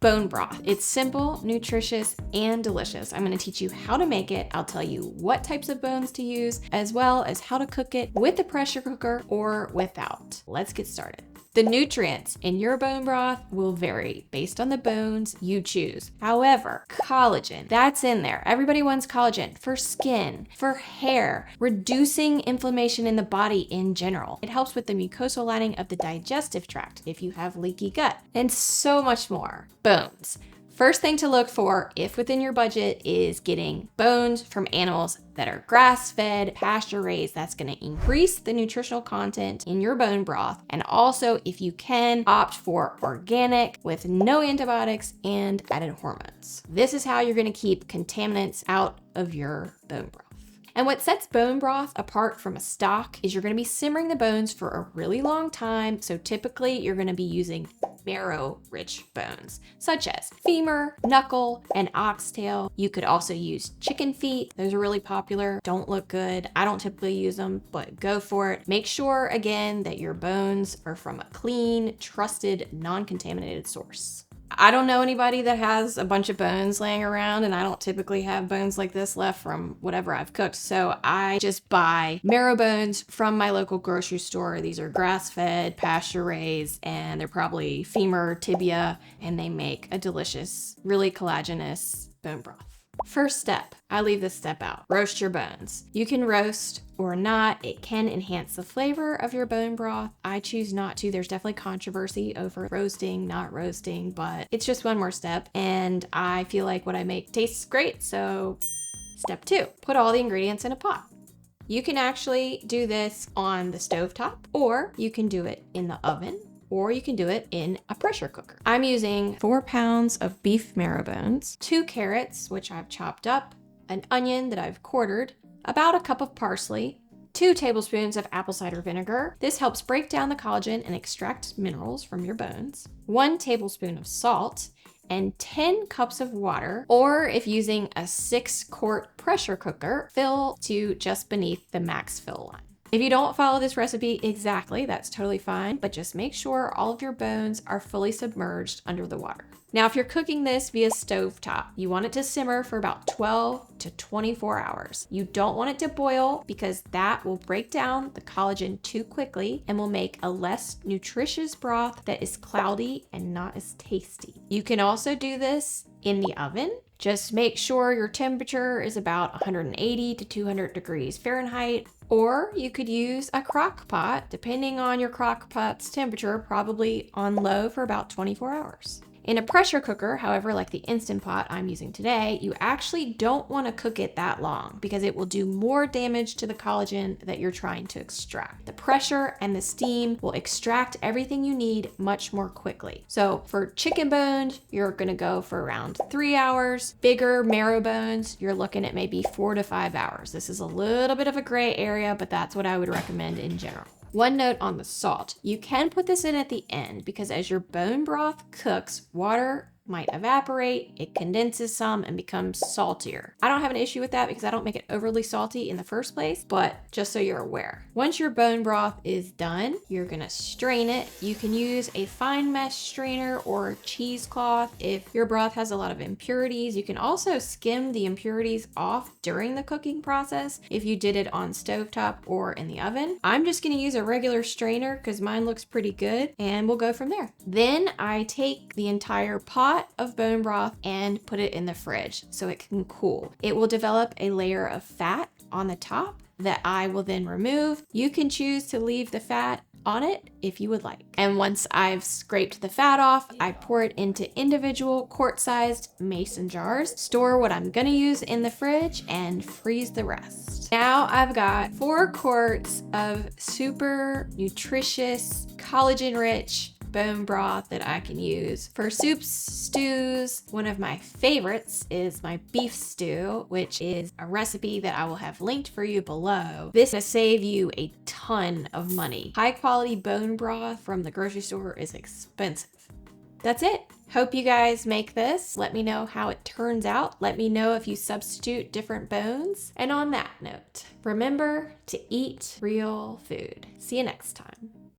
Bone broth. It's simple, nutritious, and delicious. I'm going to teach you how to make it. I'll tell you what types of bones to use, as well as how to cook it with the pressure cooker or without. Let's get started. The nutrients in your bone broth will vary based on the bones you choose. However, collagen, that's in there. Everybody wants collagen for skin, for hair, reducing inflammation in the body in general. It helps with the mucosal lining of the digestive tract if you have leaky gut, and so much more. Bones. First thing to look for, if within your budget, is getting bones from animals that are grass-fed, pasture-raised. That's going to increase the nutritional content in your bone broth. And also, if you can, opt for organic with no antibiotics and added hormones. This is how you're going to keep contaminants out of your bone broth. And what sets bone broth apart from a stock is you're going to be simmering the bones for a really long time. So typically you're going to be using marrow-rich bones, such as femur, knuckle, and oxtail. You could also use chicken feet. Those are really popular. Don't look good. I don't typically use them, but go for it. Make sure, again, that your bones are from a clean, trusted, non-contaminated source. I don't know anybody that has a bunch of bones laying around, and I don't typically have bones like this left from whatever I've cooked. So I just buy marrow bones from my local grocery store. These are grass-fed, pasture-raised, and they're probably femur, tibia, and they make a delicious, really collagenous bone broth. First step, I leave this step out. Roast your bones. You can roast or not. It can enhance the flavor of your bone broth. I choose not to. There's definitely controversy over roasting, not roasting, but it's just one more step. And I feel like what I make tastes great. So step 2, put all the ingredients in a pot. You can actually do this on the stovetop, or you can do it in the oven, or you can do it in a pressure cooker. I'm using 4 pounds of beef marrow bones, 2 carrots, which I've chopped up, an onion that I've quartered, about a cup of parsley, 2 tablespoons of apple cider vinegar. This helps break down the collagen and extract minerals from your bones, 1 tablespoon of salt, and 10 cups of water, or if using a 6-quart pressure cooker, fill to just beneath the max fill line. If you don't follow this recipe exactly, that's totally fine, but just make sure all of your bones are fully submerged under the water. Now, if you're cooking this via stovetop, you want it to simmer for about 12 to 24 hours. You don't want it to boil because that will break down the collagen too quickly and will make a less nutritious broth that is cloudy and not as tasty. You can also do this in the oven. Just make sure your temperature is about 180 to 200 degrees Fahrenheit. Or you could use a crock pot, depending on your crock pot's temperature, probably on low for about 24 hours. In a pressure cooker, however, like the Instant Pot I'm using today, you actually don't want to cook it that long because it will do more damage to the collagen that you're trying to extract. The pressure and the steam will extract everything you need much more quickly. So for chicken bones, you're going to go for around 3 hours. Bigger marrow bones, you're looking at maybe 4 to 5 hours. This is a little bit of a gray area, but that's what I would recommend in general. One note on the salt. You can put this in at the end because as your bone broth cooks, water might evaporate, it condenses some and becomes saltier. I don't have an issue with that because I don't make it overly salty in the first place, but just so you're aware. Once your bone broth is done, you're gonna strain it. You can use a fine mesh strainer or cheesecloth if your broth has a lot of impurities. You can also skim the impurities off during the cooking process if you did it on stovetop or in the oven. I'm just gonna use a regular strainer because mine looks pretty good, and we'll go from there. Then I take the entire pot of bone broth and put it in the fridge so it can cool. It will develop a layer of fat on the top that I will then remove. You can choose to leave the fat on it if you would like. And once I've scraped the fat off, I pour it into individual quart-sized mason jars, store what I'm gonna use in the fridge, and freeze the rest. Now I've got 4 quarts of super nutritious, collagen-rich bone broth that I can use for soups, stews. One of my favorites is my beef stew, which is a recipe that I will have linked for you below. This will save you a ton of money. High quality bone broth from the grocery store is expensive. That's it. Hope you guys make this. Let me know how it turns out. Let me know if you substitute different bones. And on that note, remember to eat real food. See you next time.